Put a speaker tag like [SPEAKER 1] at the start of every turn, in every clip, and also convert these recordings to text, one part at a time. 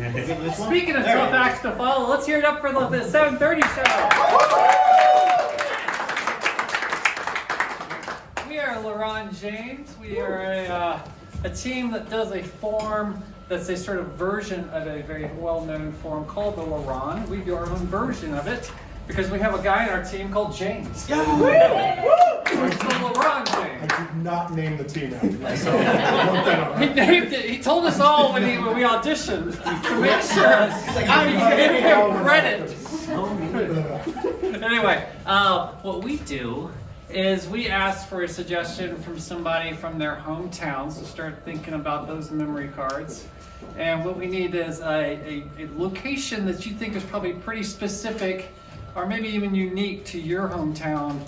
[SPEAKER 1] Speaking of tough acts to follow, let's hear it up for the 7:30 show. We are Ronde James. We are a team that does a form that's a sort of version of a very well-known form called the Ronde. We do our own version of it because we have a guy in our team called James. Who's the Ronde James.
[SPEAKER 2] I did not name the team after myself.
[SPEAKER 1] He named it. He told us all when we auditioned to make sure I gave him credit. Anyway, what we do is we ask for a suggestion from somebody from their hometowns to start thinking about those memory cards. And what we need is a location that you think is probably pretty specific or maybe even unique to your hometown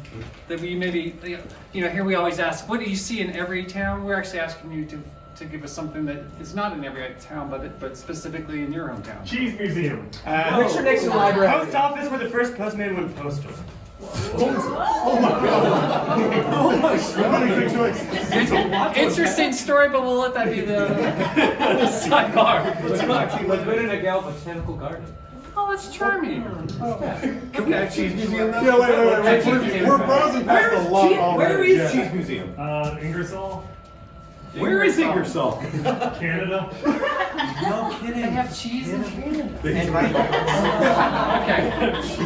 [SPEAKER 1] that we maybe, here we always ask, what do you see in every town? We're actually asking you to give us something that is not in every town, but specifically in your hometown.
[SPEAKER 3] Cheese museum.
[SPEAKER 4] Richard Nixon Library.
[SPEAKER 3] Post office where the first postman went postal.
[SPEAKER 2] Oh my god! Oh my god!
[SPEAKER 1] Interesting story, but we'll let that be the sidebar.
[SPEAKER 4] Laguna Niguel Botanical Garden.
[SPEAKER 1] Oh, that's charming.
[SPEAKER 2] Can we have cheese museum now? Yeah, wait. We're browsing past a lot already.
[SPEAKER 4] Where is Cheese Museum?
[SPEAKER 3] Ingersoll.
[SPEAKER 4] Where is Ingersoll?
[SPEAKER 3] Canada.
[SPEAKER 4] No kidding.
[SPEAKER 1] They have cheese in Canada.
[SPEAKER 4] And right.
[SPEAKER 1] Okay.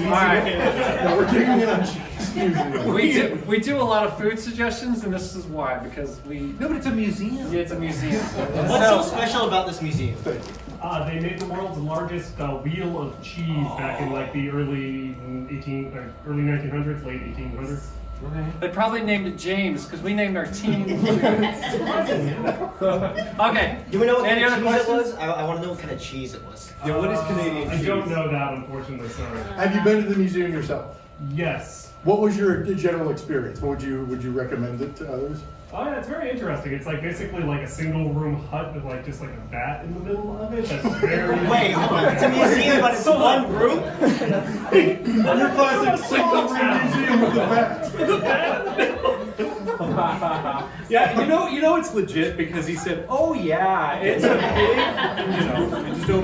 [SPEAKER 1] All right.
[SPEAKER 2] We're taking it on cheese museum.
[SPEAKER 1] We do a lot of food suggestions, and this is why, because
[SPEAKER 4] No, but it's a museum.
[SPEAKER 1] it's a museum.
[SPEAKER 5] What's so special about this museum?
[SPEAKER 3] They made the world's largest wheel of cheese back in like the early 1900s, late 1800s.
[SPEAKER 4] Okay.
[SPEAKER 1] They probably named it James because we named our team. Okay.
[SPEAKER 5] Do we know what
[SPEAKER 1] Any
[SPEAKER 5] kind of
[SPEAKER 1] other
[SPEAKER 5] cheese it
[SPEAKER 1] questions?
[SPEAKER 5] was? I want to know what kind of cheese it was.
[SPEAKER 4] Yeah, what is Canadian
[SPEAKER 3] I
[SPEAKER 4] cheese?
[SPEAKER 3] don't know that, unfortunately. Sorry.
[SPEAKER 2] Have you been to the museum yourself?
[SPEAKER 3] Yes.
[SPEAKER 2] What was your general experience? What would you recommend it to others?
[SPEAKER 3] Oh yeah, it's very interesting. It's like basically like a single room hut with like just like a vat in the middle of it. That's very
[SPEAKER 5] Wait, it's a museum, but it's one room?
[SPEAKER 2] Your classic single room museum with a vat.
[SPEAKER 4] Yeah, you know it's legit because he said, "Oh yeah, it's a big," I just don't.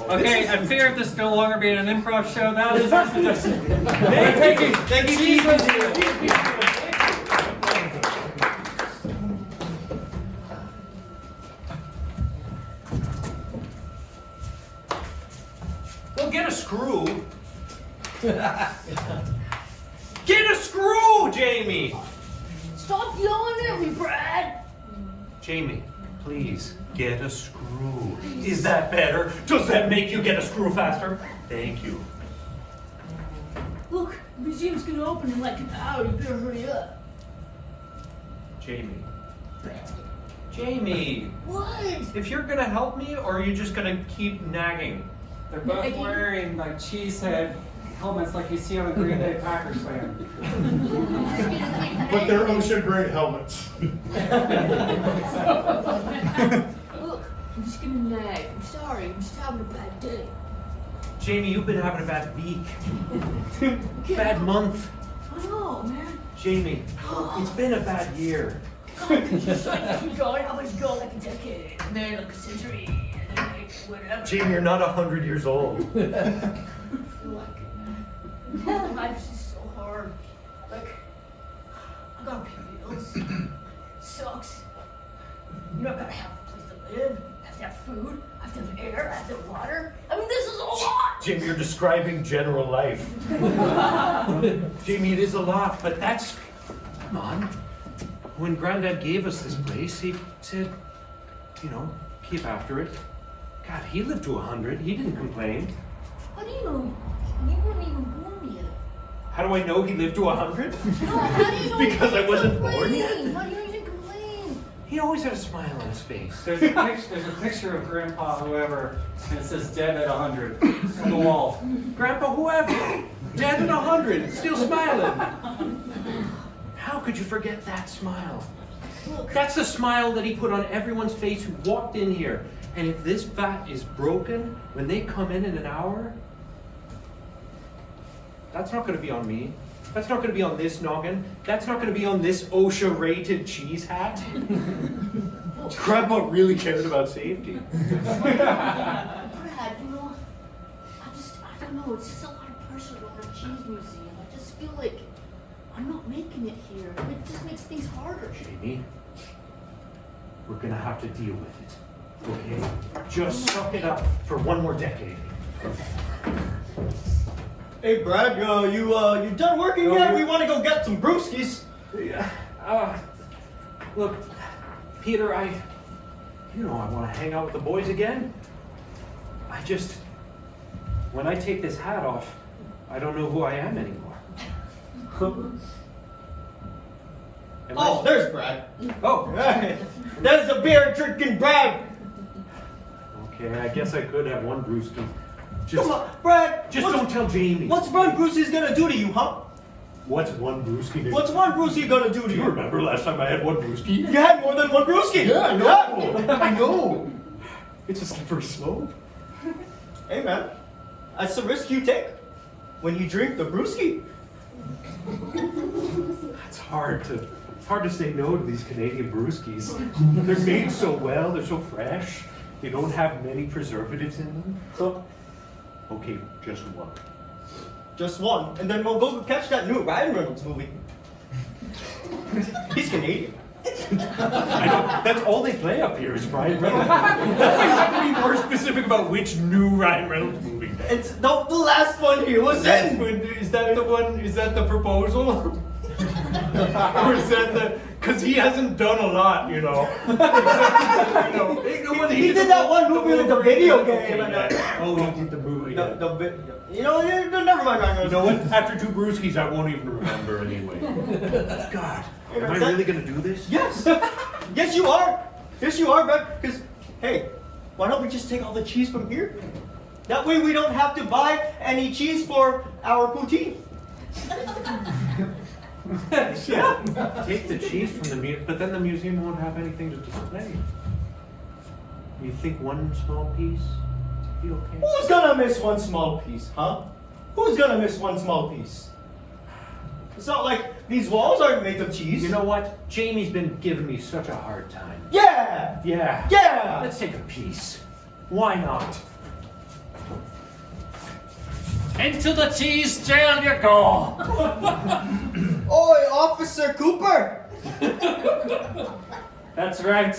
[SPEAKER 1] Okay, I fear of this no longer being an improv show. That is our suggestion. We're taking
[SPEAKER 5] Thank you,
[SPEAKER 1] cheese
[SPEAKER 5] cheese
[SPEAKER 1] museum.
[SPEAKER 4] Well, get a screw. Get a screw, Jamie.
[SPEAKER 6] Stop yelling at me, Brad!
[SPEAKER 4] Jamie, please get a screw. Is that better? Does that make you get a screw faster? Thank you.
[SPEAKER 6] Look, the museum's gonna open in like an hour. You better hurry up.
[SPEAKER 4] Jamie. Jamie,
[SPEAKER 6] What?
[SPEAKER 4] if you're gonna help me, or are you just gonna keep nagging?
[SPEAKER 1] They're both wearing like cheese head helmets like you see on a Green Bay Packers fan.
[SPEAKER 2] But they're ocean grade helmets.
[SPEAKER 6] Look, I'm just gonna nag. I'm sorry. I'm just having a bad day.
[SPEAKER 4] Jamie, you've been having a bad week. Bad month.
[SPEAKER 6] I know, man.
[SPEAKER 4] Jamie, it's been a bad year.
[SPEAKER 6] Just like keep going. How much go like a decade, and then like a century, and then like whatever.
[SPEAKER 4] Jamie, you're not 100 years old.
[SPEAKER 6] I feel like it, man. Life's just so hard. Like, I gotta pay bills. Sucks. You know, I gotta have a place to live. I have to have food. I have to have air. I have to have water. I mean, this is a lot.
[SPEAKER 4] Jamie, you're describing general life. Jamie, it is a lot, but that's... Come on. When Granddad gave us this place, he said, keep after it. God, he lived to 100. He didn't complain.
[SPEAKER 6] How do you know? You weren't even born yet.
[SPEAKER 4] How do I know he lived to 100?
[SPEAKER 6] No, how do you know?
[SPEAKER 4] Because
[SPEAKER 6] he
[SPEAKER 4] I wasn't
[SPEAKER 6] didn't
[SPEAKER 4] born yet.
[SPEAKER 6] complain? How do you even complain?
[SPEAKER 4] He always had a smile on his face.
[SPEAKER 1] There's a picture of Grandpa whoever, and it says dead at 100 on the wall.
[SPEAKER 4] Grandpa, whoever, dead at 100, still smiling. How could you forget that smile?
[SPEAKER 6] Look,
[SPEAKER 4] That's the smile that he put on everyone's face who walked in here. And if this vat is broken when they come in an hour, that's not going to be on me. That's not going to be on this noggin. That's not going to be on this OSHA-rated cheese hat. Grandpa really cared about safety.
[SPEAKER 6] Brad, know, it's just a lot of pressure to run a cheese museum. I just feel like I'm not making it here. It just makes things harder.
[SPEAKER 4] Jamie, we're gonna have to deal with it. Okay? Just suck it up for one more decade.
[SPEAKER 5] Hey, Brad, you done working yet? We want to go get some brewskis.
[SPEAKER 4] Yeah. Look, Peter, I want to hang out with the boys again. When I take this hat off, I don't know who I am anymore.
[SPEAKER 5] Oh, there's Brad.
[SPEAKER 4] Oh,
[SPEAKER 5] There's a beer drinking Brad.
[SPEAKER 4] okay, I guess I could have one brewski.
[SPEAKER 5] Come on, Brad.
[SPEAKER 4] Just don't tell Jamie.
[SPEAKER 5] What's one brewski's gonna do to you, huh?
[SPEAKER 4] What's one brewski?
[SPEAKER 5] What's one brewski gonna do to
[SPEAKER 4] Do you
[SPEAKER 5] you?
[SPEAKER 4] remember last time I had one brewski?
[SPEAKER 5] You had more than one brewski.
[SPEAKER 2] Yeah, I know. I know.
[SPEAKER 4] It's a slippery slope.
[SPEAKER 5] Hey, man, that's the risk you take when you drink the brewski.
[SPEAKER 4] It's hard to say no to these Canadian brewskis. They're made so well, they're so fresh. They don't have many preservatives in them.
[SPEAKER 5] So,
[SPEAKER 4] Okay, just one.
[SPEAKER 5] just one, and then we'll go catch that new Ryan Reynolds movie. He's Canadian.
[SPEAKER 4] I know, that's all they play up here is Ryan Reynolds. You have to be more specific about which new Ryan Reynolds movie.
[SPEAKER 5] It's the last one he was in.
[SPEAKER 4] Is that the one, is that the proposal? Or is that the, because he hasn't done a lot, you know.
[SPEAKER 5] He did that one movie with the video game.
[SPEAKER 4] Oh, he did the movie. Yeah.
[SPEAKER 5] Never mind, Ryan
[SPEAKER 4] You
[SPEAKER 5] Reynolds.
[SPEAKER 4] know what? After two brewskis, I won't even remember anyway. God, am I really gonna do this?
[SPEAKER 5] Yes. Yes, you are. Yes, you are, Brad. Because, hey, why don't we just take all the cheese from here? That way we don't have to buy any cheese for our poutine.
[SPEAKER 4] Yeah. Take the cheese from the museum, but then the museum won't have anything to display. You think one small piece would be okay?
[SPEAKER 5] Who's gonna miss one small piece, huh? Who's gonna miss one small piece? It's not like these walls aren't made of cheese.
[SPEAKER 4] You know what? Jamie's been giving me such a hard time.
[SPEAKER 5] Yeah!
[SPEAKER 4] Yeah.
[SPEAKER 5] Yeah!
[SPEAKER 4] Let's take a piece. Why not?
[SPEAKER 1] Into the cheese jail you go.
[SPEAKER 5] Oi, Officer Cooper!
[SPEAKER 1] That's right.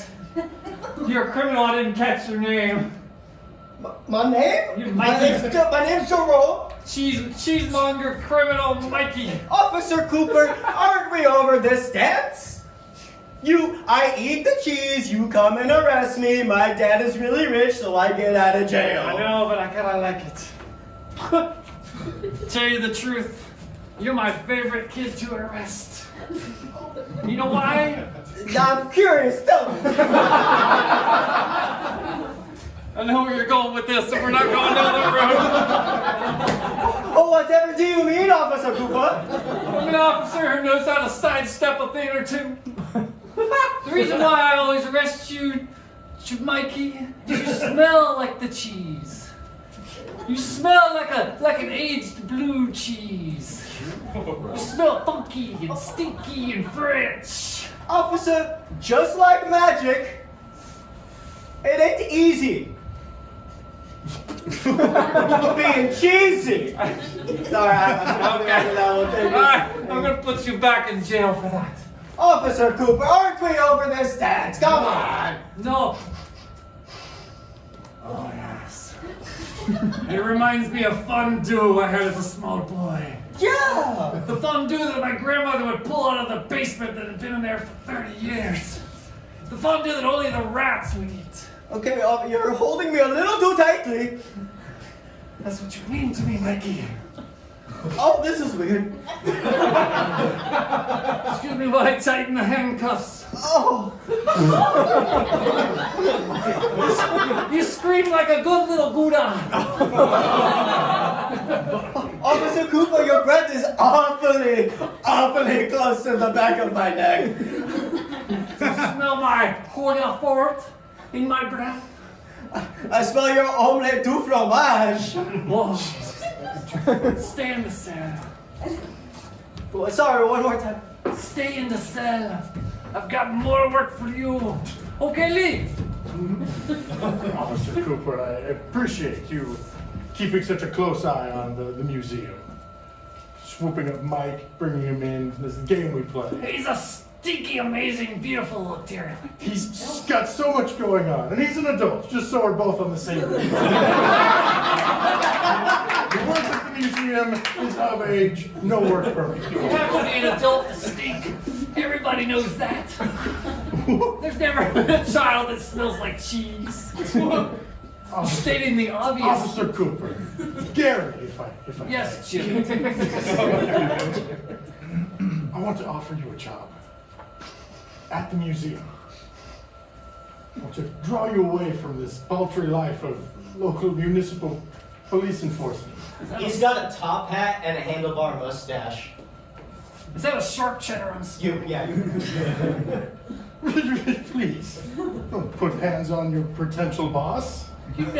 [SPEAKER 1] You're a criminal. I didn't catch your name.
[SPEAKER 5] My name?
[SPEAKER 1] You
[SPEAKER 5] my
[SPEAKER 1] Mikey.
[SPEAKER 5] name's Jerome.
[SPEAKER 1] Cheesemonger criminal Mikey.
[SPEAKER 5] Officer Cooper, aren't we over this dance? I eat the cheese, you come and arrest me. My dad is really rich, so I get out of jail.
[SPEAKER 1] I know, but I kinda like it. Tell you the truth, you're my favorite kid to arrest. You know why?
[SPEAKER 5] I'm curious, tell me.
[SPEAKER 1] I know where you're going with this, so we're not going down that road.
[SPEAKER 5] Oh, whatever do you mean, Officer Cooper?
[SPEAKER 1] I'm an officer who knows how to sidestep a thing or two. The reason why I always arrest you, Mikey, is you smell like the cheese. You smell like an aged blue cheese. You smell funky and stinky and French.
[SPEAKER 5] Officer, just like magic, it ain't easy. Being cheesy. Sorry, I'm not
[SPEAKER 1] Okay.
[SPEAKER 5] that one.
[SPEAKER 1] Alright, I'm gonna put you back in jail for that.
[SPEAKER 5] Officer Cooper, aren't we over this dance? Come on.
[SPEAKER 1] No. Oh, yes. It reminds me of fondue I had as a small boy.
[SPEAKER 5] Yeah.
[SPEAKER 1] The fondue that my grandmother would pull out of the basement that had been in there for 30 years. The fondue that only the rats would eat.
[SPEAKER 5] Okay, you're holding me a little too tightly.
[SPEAKER 1] That's what you mean to me, Mikey.
[SPEAKER 5] Oh, this is weird.
[SPEAKER 1] Excuse me while I tighten the handcuffs.
[SPEAKER 5] Oh.
[SPEAKER 1] You scream like a good little Buddha.
[SPEAKER 5] Officer Cooper, your breath is awfully close to the back of my neck.
[SPEAKER 1] You smell my hoya fort in my breath?
[SPEAKER 5] I smell your omelette du fromage.
[SPEAKER 1] Whoa. Stay in the cell.
[SPEAKER 5] Oh, sorry, one more time.
[SPEAKER 1] Stay in the cell. I've got more work for you. Okay, leave.
[SPEAKER 2] Officer Cooper, I appreciate you keeping such a close eye on the museum. Swooping up Mike, bringing him in. This is the game we play.
[SPEAKER 1] He's a stinky, amazing, beautiful little deer.
[SPEAKER 2] He's got so much going on, and he's an adult, just so we're both on the same page. He works at the museum, is of age, no work permit.
[SPEAKER 1] You have to be an adult to stink. Everybody knows that. There's never been a child that smells like cheese. Stating the obvious.
[SPEAKER 2] Officer Cooper. Gary, if I
[SPEAKER 1] Yes, Jim.
[SPEAKER 2] I want to offer you a job at the museum. I want to draw you away from this paltry life of local municipal police enforcement.
[SPEAKER 5] He's got a top hat and a handlebar mustache.
[SPEAKER 1] Is that a sharp cheddar on
[SPEAKER 5] You.
[SPEAKER 2] Please, don't put hands on your potential boss.
[SPEAKER 1] You'd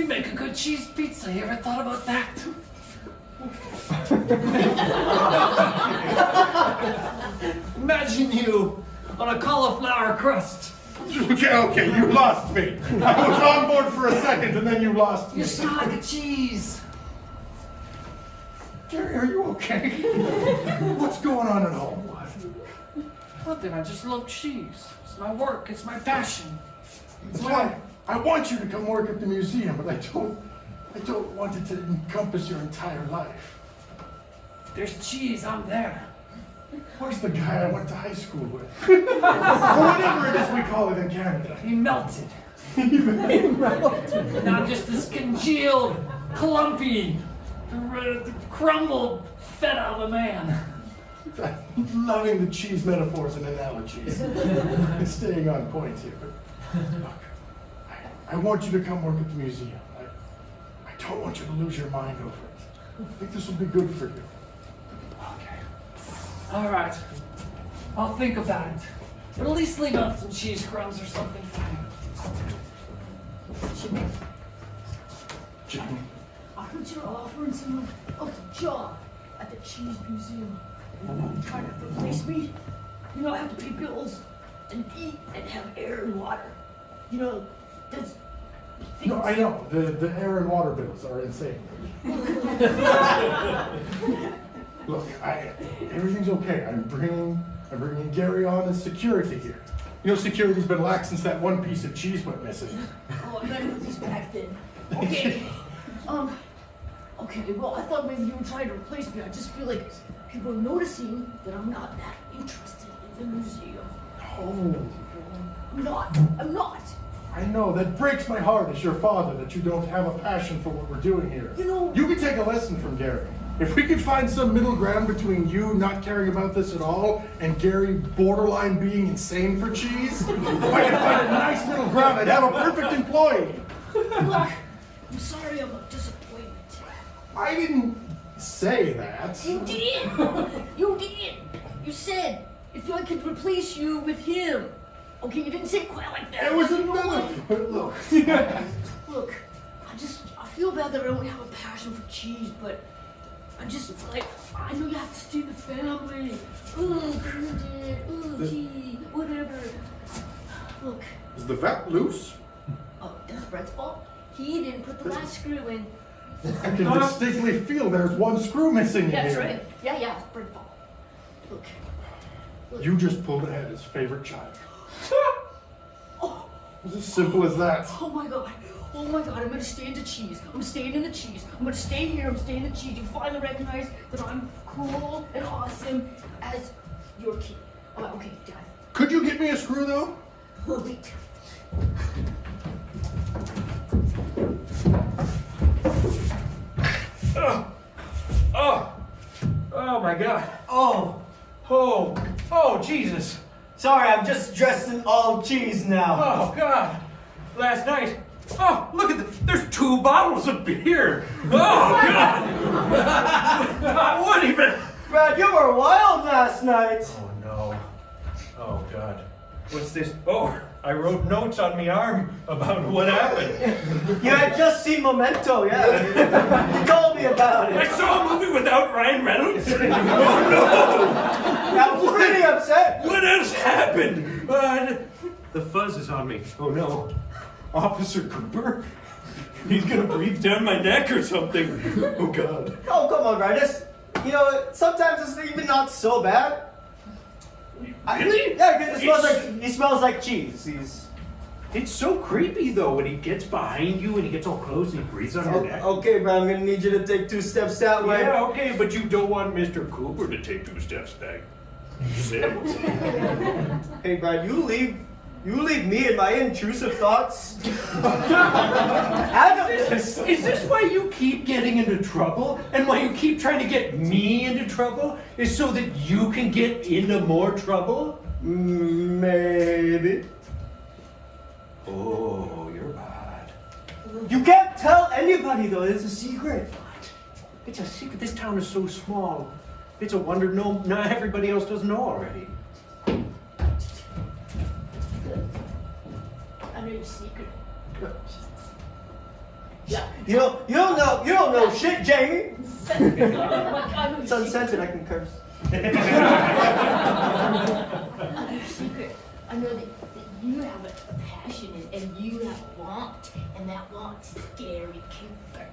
[SPEAKER 1] make a good cheese pizza. You ever thought about that? Imagine you on a cauliflower crust.
[SPEAKER 2] Okay, you lost me. I was on board for a second, and then you lost me.
[SPEAKER 1] You smell like a cheese.
[SPEAKER 2] Gary, are you okay? What's going on at home?
[SPEAKER 1] Nothing. I just love cheese. It's my work. It's my passion.
[SPEAKER 2] That's why I want you to come work at the museum, but I don't want it to encompass your entire life.
[SPEAKER 1] There's cheese. I'm there.
[SPEAKER 2] Where's the guy I went to high school with? Or whatever it is we call it in Canada.
[SPEAKER 1] He melted. Now I'm just this congealed, clumpy, crumbled feta of a man.
[SPEAKER 2] I'm loving the cheese metaphors and analogies. And staying on point here. But look, I want you to come work at the museum. I don't want you to lose your mind over it. I think this will be good for you.
[SPEAKER 1] Okay. All right. I'll think about it. But at least leave out some cheese crumbs or something for me.
[SPEAKER 2] Jimmy.
[SPEAKER 6] I heard you're offering someone else a job at the cheese museum. Trying to replace me. You know, I have to pay bills and eat and have air and water. You know, there's things.
[SPEAKER 2] No, I know. The air and water bills are insane. Look, everything's okay. I'm bringing Gary on as security here. You know, security's been lax since that one piece of cheese went missing.
[SPEAKER 6] Oh, I gotta put these back then. Okay. Okay, well, I thought maybe you were trying to replace me. I just feel like people are noticing that I'm not that interested in the museum.
[SPEAKER 2] Oh,
[SPEAKER 6] I'm not.
[SPEAKER 2] I know. That breaks my heart as your father that you don't have a passion for what we're doing here.
[SPEAKER 6] You know-
[SPEAKER 2] You could take a lesson from Gary. If we could find some middle ground between you not caring about this at all and Gary borderline being insane for cheese, if I could find a nice middle ground, I'd have a perfect employee.
[SPEAKER 6] Look, I'm sorry I'm a disappointment.
[SPEAKER 2] I didn't say that.
[SPEAKER 6] You did! You did! You said, if I could replace you with him. Okay, you didn't say it quite like that.
[SPEAKER 2] It was
[SPEAKER 6] You know
[SPEAKER 2] another.
[SPEAKER 6] what?
[SPEAKER 2] Look.
[SPEAKER 6] Look, I feel bad that I don't have a passion for cheese, but I know you have to stay in the family. Ooh, tea, whatever. Look,
[SPEAKER 2] Is the vet loose?
[SPEAKER 6] oh, that's Brett's fault. He didn't put the last screw in.
[SPEAKER 2] I can distinctly feel there's one screw missing in
[SPEAKER 6] Yeah, that's
[SPEAKER 2] here.
[SPEAKER 6] right. Yeah, it's Brett's fault. Look.
[SPEAKER 2] You just pulled ahead his favorite child.
[SPEAKER 6] Oh,
[SPEAKER 2] It's as simple as that.
[SPEAKER 6] oh my god. Oh my god, I'm gonna stay in the cheese. I'm staying in the cheese. I'm gonna stay here, I'm staying in the cheese. You finally recognize that I'm cool and awesome as your kid. Okay, Dad.
[SPEAKER 2] Could you get me a screw though?
[SPEAKER 6] Wait.
[SPEAKER 4] Oh my God.
[SPEAKER 5] Oh,
[SPEAKER 4] Oh, Jesus.
[SPEAKER 5] sorry, I'm just dressed in all cheese now.
[SPEAKER 4] Oh, God. Last night. Oh, look at there's 2 bottles of beer. Oh, God. What even?
[SPEAKER 5] Brad, you were wild last night.
[SPEAKER 4] Oh, no. Oh, God. What's this? Oh, I wrote notes on my arm about what happened.
[SPEAKER 5] You had just seen Memento, yeah. You told me about
[SPEAKER 4] I
[SPEAKER 5] it.
[SPEAKER 4] saw a movie without Ryan Reynolds. Oh,
[SPEAKER 5] I was pretty upset.
[SPEAKER 4] no. What else happened? The fuzz is on me. Oh, no. Officer Cooper? He's gonna breathe down my neck or something.
[SPEAKER 2] Oh God.
[SPEAKER 5] Oh, come on, Brian. Sometimes it's even not so bad.
[SPEAKER 4] Really?
[SPEAKER 5] Yeah, because he smells like cheese.
[SPEAKER 4] It's so creepy though when he gets behind you and he gets all close and he breathes on your neck.
[SPEAKER 5] Okay, Brian, I'm gonna need you to take 2 steps that way.
[SPEAKER 4] Yeah, okay, but you don't want Mr. Cooper to take 2 steps back.
[SPEAKER 5] Hey, Brian, you leave me and my intrusive thoughts.
[SPEAKER 4] Is this why you keep getting into trouble? And why you keep trying to get me into trouble? Is so that you can get into more trouble?
[SPEAKER 5] Maybe.
[SPEAKER 4] Oh, you're bad.
[SPEAKER 5] You can't tell anybody though. It's a secret.
[SPEAKER 4] It's a secret. This town is so small. It's a wonder not everybody else doesn't know already.
[SPEAKER 6] I know your secret. Yeah.
[SPEAKER 5] You don't know shit, Jamie.
[SPEAKER 6] I know
[SPEAKER 5] It's
[SPEAKER 6] your secret.
[SPEAKER 5] uncensored. I can curse.
[SPEAKER 6] I know your secret. I know that you have a passion and you have want, and that want's scary Cooper.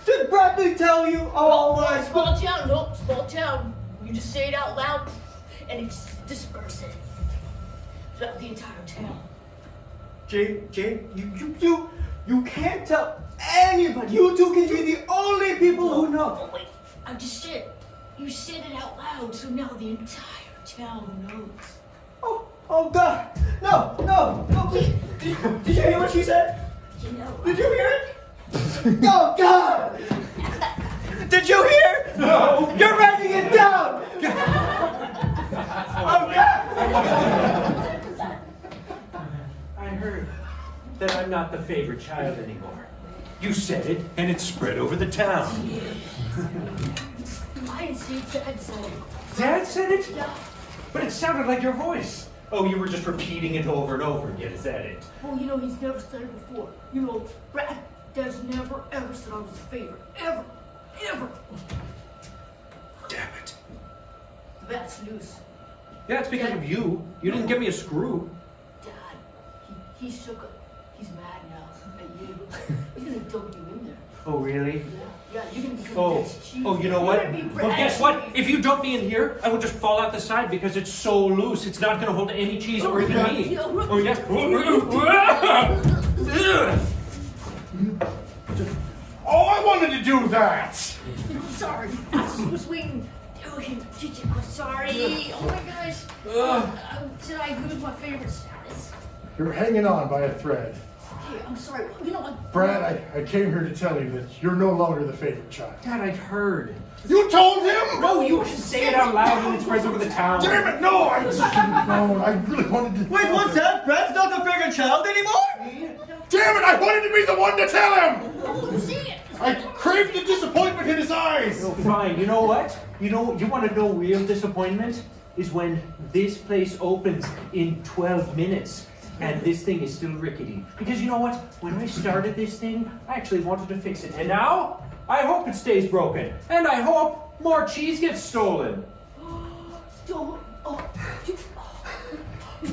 [SPEAKER 5] Did Bradley tell you all my
[SPEAKER 6] Small town, nope, small town. You just say it out loud, and it just disperses throughout the entire town.
[SPEAKER 5] Jane, you can't tell anybody. You two can be the only people who know.
[SPEAKER 6] Oh wait, I just said, you said it out loud, so now the entire town knows.
[SPEAKER 5] Oh God, no, please. Did you hear what she said?
[SPEAKER 6] You know.
[SPEAKER 5] Did you hear it? Oh God! Did you hear? No. You're writing it down. Oh God!
[SPEAKER 4] I heard that I'm not the favorite child anymore. You said it, and it spread over the town.
[SPEAKER 6] I didn't see Dad said it.
[SPEAKER 4] Dad said it?
[SPEAKER 6] Yeah.
[SPEAKER 4] But it sounded like your voice. Oh, you were just repeating it over and over again. Is that it?
[SPEAKER 6] Well, you know, he's never said it before. You know, Dad's never ever said I was his favorite. Ever.
[SPEAKER 4] Damn it.
[SPEAKER 6] That's loose.
[SPEAKER 4] Yeah, it's because of you. You didn't give me a screw.
[SPEAKER 6] Dad, he's shook up. He's mad now at you. He's gonna dump you in there.
[SPEAKER 4] Oh, really?
[SPEAKER 6] Yeah, you're gonna become
[SPEAKER 4] Oh,
[SPEAKER 6] Dad's chief.
[SPEAKER 4] you know
[SPEAKER 6] You're
[SPEAKER 4] what?
[SPEAKER 6] gonna be
[SPEAKER 4] Well,
[SPEAKER 6] Brad's
[SPEAKER 4] guess what?
[SPEAKER 6] chief.
[SPEAKER 4] If you dump me in here, I will just fall out the side because it's so loose. It's not going to hold any cheese or even me.
[SPEAKER 6] Yeah.
[SPEAKER 4] Oh, yes.
[SPEAKER 2] Oh, I wanted to do that.
[SPEAKER 6] I'm sorry. I just was waiting. Oh, I'm sorry. Oh my gosh. Did I lose my favorite status?
[SPEAKER 2] You're hanging on by a thread.
[SPEAKER 6] Okay, I'm sorry. You know what?
[SPEAKER 2] Brad, I came here to tell you that you're no longer the favorite child.
[SPEAKER 4] Dad, I'd heard.
[SPEAKER 2] You told him?
[SPEAKER 4] No, you should say it out loud when it spreads over the town.
[SPEAKER 2] Damn it, no, I just didn't know. I really wanted to.
[SPEAKER 5] Wait, what's that? Brad's not the favorite child anymore?
[SPEAKER 2] Damn it, I wanted to be the one to tell him.
[SPEAKER 6] Oh, see it.
[SPEAKER 2] I craved the disappointment in his eyes.
[SPEAKER 4] Oh, fine. You know what? You want to know real disappointment? Is when this place opens in 12 minutes. And this thing is still rickety. Because you know what? When I started this thing, I actually wanted to fix it. And now, I hope it stays broken. And I hope more cheese gets stolen.
[SPEAKER 6] Don't. Oh.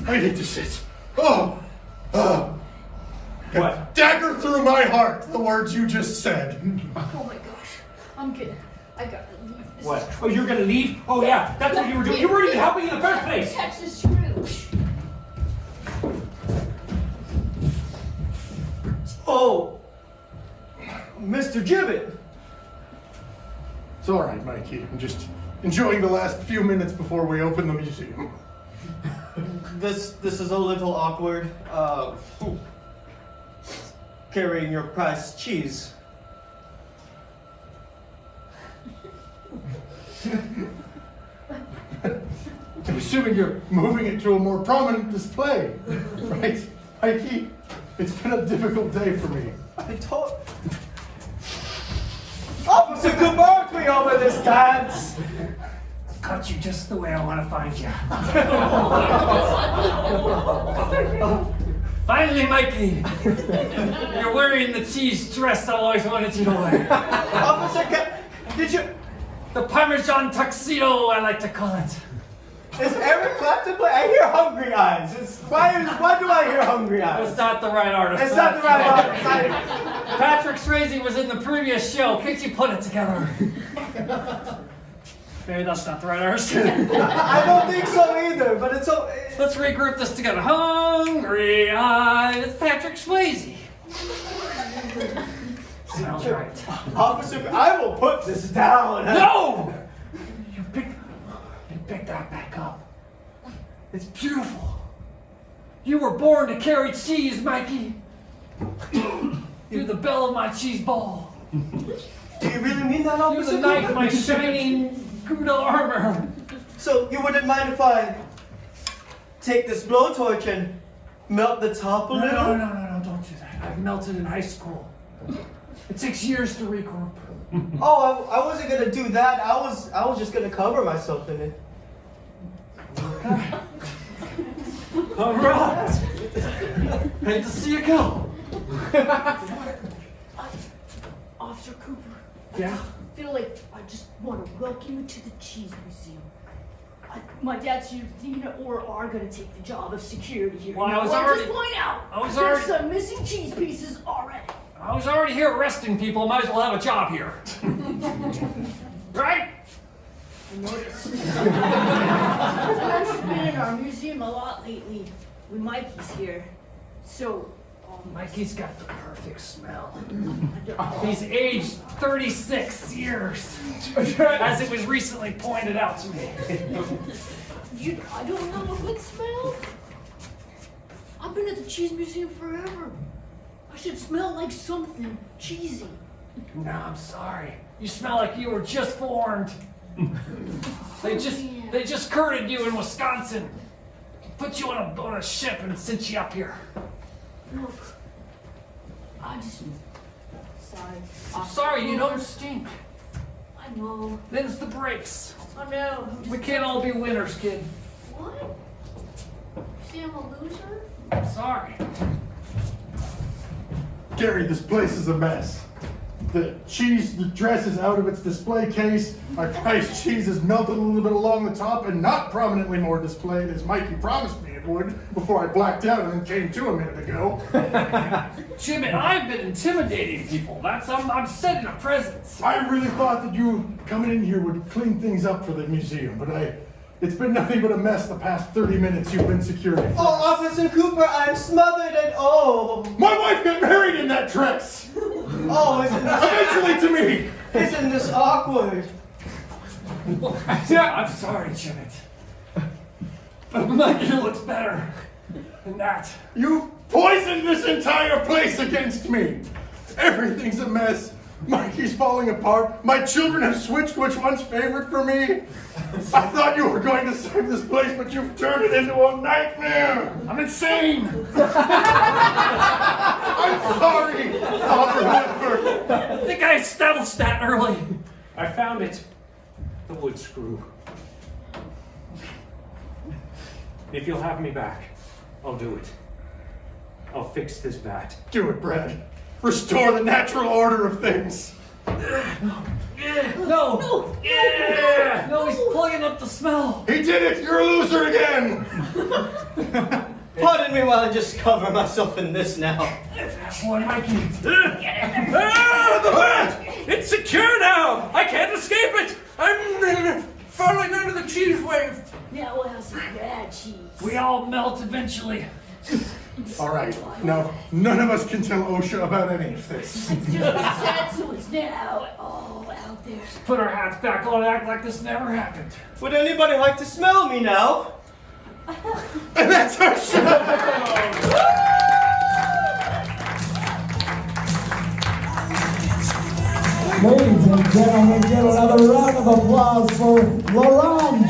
[SPEAKER 2] I need to sit. Oh.
[SPEAKER 4] What?
[SPEAKER 2] Dagger through my heart, the words you just said.
[SPEAKER 6] Oh my gosh. I'm kidding. I gotta leave this.
[SPEAKER 4] What? Oh, you're gonna leave? Oh yeah, that's what you were doing. You weren't even helping in the first place.
[SPEAKER 6] Catch the screw.
[SPEAKER 5] Oh, Mr. Gibbet.
[SPEAKER 2] It's all right, Mikey. I'm just enjoying the last few minutes before we open the museum.
[SPEAKER 5] This is a little awkward. Carrying your prized cheese.
[SPEAKER 2] I'm assuming you're moving it to a more prominent display, right, Mikey? It's been a difficult day for me.
[SPEAKER 5] I told. Officer Cooper, me over this dance.
[SPEAKER 1] Caught you just the way I want to find you. Finally, Mikey! You're wearing the cheese dress I always wanted you to wear.
[SPEAKER 5] Officer, did you?
[SPEAKER 1] The Parmesan tuxedo, I like to call it.
[SPEAKER 5] Is Eric Clapton play? I hear Hungry Eyes. Why do I hear Hungry Eyes?
[SPEAKER 1] It's not the right artist.
[SPEAKER 5] It's not the right artist.
[SPEAKER 1] Patrick Swayze was in the previous show. Can't you put it together? Maybe that's not the right artist.
[SPEAKER 5] I don't think so either, but it's so.
[SPEAKER 1] Let's regroup this together. Hungry Eyes, Patrick Swayze. Sounds right.
[SPEAKER 5] Officer, I will put this down.
[SPEAKER 1] No! You pick that back up. It's beautiful. You were born to carry cheese, Mikey. You're the belle of my cheese ball.
[SPEAKER 5] Do you really mean that,
[SPEAKER 1] You're
[SPEAKER 5] Officer?
[SPEAKER 1] the knight of my shining Gouda armor.
[SPEAKER 5] So you wouldn't mind if I take this blowtorch and melt the top a little?
[SPEAKER 1] No, don't do that. I've melted in high school. It takes years to regroup.
[SPEAKER 5] Oh, I wasn't gonna do that. I was just gonna cover myself in it.
[SPEAKER 1] All right. Hate to see you go.
[SPEAKER 6] Officer Cooper.
[SPEAKER 1] Yeah?
[SPEAKER 6] I feel like I just want to welcome you to the Cheese Museum. My dad's here, or are going to take the job of security here.
[SPEAKER 1] Well, I was
[SPEAKER 6] I'll
[SPEAKER 1] already-
[SPEAKER 6] just point out,
[SPEAKER 1] I was
[SPEAKER 6] there's
[SPEAKER 1] already-
[SPEAKER 6] some missing cheese pieces already.
[SPEAKER 1] I was already here arresting people. Might as well have a job here. Right?
[SPEAKER 6] I noticed. I've actually been in our museum a lot lately when Mikey's here. So,
[SPEAKER 1] Mikey's got the perfect smell. He's aged 36 years, as it was recently pointed out to me.
[SPEAKER 6] I don't know a good smell. I've been at the Cheese Museum forever. I should smell like something cheesy.
[SPEAKER 1] No, I'm sorry. You smell like you were just formed. They just courted you in Wisconsin. Put you on a ship and sent you up here.
[SPEAKER 6] Look, sorry.
[SPEAKER 1] I'm sorry, you don't stink.
[SPEAKER 6] I know.
[SPEAKER 1] Them's the breaks.
[SPEAKER 6] I know.
[SPEAKER 1] We can't all be winners, kid.
[SPEAKER 6] What? See, I'm a loser?
[SPEAKER 1] I'm sorry.
[SPEAKER 2] Gary, this place is a mess. The dress is out of its display case. My prized cheese is melted a little bit along the top and not prominently more displayed as Mikey promised me it would before I blacked out and then came to a minute ago.
[SPEAKER 1] Jim and I've been intimidating people. I'm setting a presence.
[SPEAKER 2] I really thought that you coming in here would clean things up for the museum, but it's been nothing but a mess the past 30 minutes you've been security.
[SPEAKER 5] Oh, Officer Cooper, I'm smothered and
[SPEAKER 2] My wife got married in that dress! Eventually to me!
[SPEAKER 5] Isn't this awkward?
[SPEAKER 1] Yeah, I'm sorry, Jimmy. But Mikey looks better than that.
[SPEAKER 2] You poisoned this entire place against me! Everything's a mess. Mikey's falling apart. My children have switched which one's favorite for me. I thought you were going to save this place, but you've turned it into a nightmare.
[SPEAKER 1] I'm insane.
[SPEAKER 2] I'm sorry, Father Whitford.
[SPEAKER 1] I think I established that early.
[SPEAKER 4] I found it. The wood screw. If you'll have me back, I'll do it. I'll fix this vat.
[SPEAKER 2] Do it, Brad. Restore the natural order of things.
[SPEAKER 1] No. Yeah. No, he's plugging up the smell.
[SPEAKER 2] He did it. You're a loser again.
[SPEAKER 5] Pardon me while I just cover myself in this now.
[SPEAKER 1] Boy, Mikey.
[SPEAKER 7] The vat! It's secure now! I can't escape it! I'm falling under the cheese wave!
[SPEAKER 6] Now we'll have some bad cheese.
[SPEAKER 1] We all melt eventually.
[SPEAKER 2] All right. Now, none of us can tell OSHA about any of this.
[SPEAKER 6] It's just sad, so it's now all out there.
[SPEAKER 1] Put our hats back on and act like this never happened.
[SPEAKER 5] Would anybody like to smell me now?
[SPEAKER 2] And that's our show.
[SPEAKER 8] Ladies and gentlemen, give another round of applause for Ronde.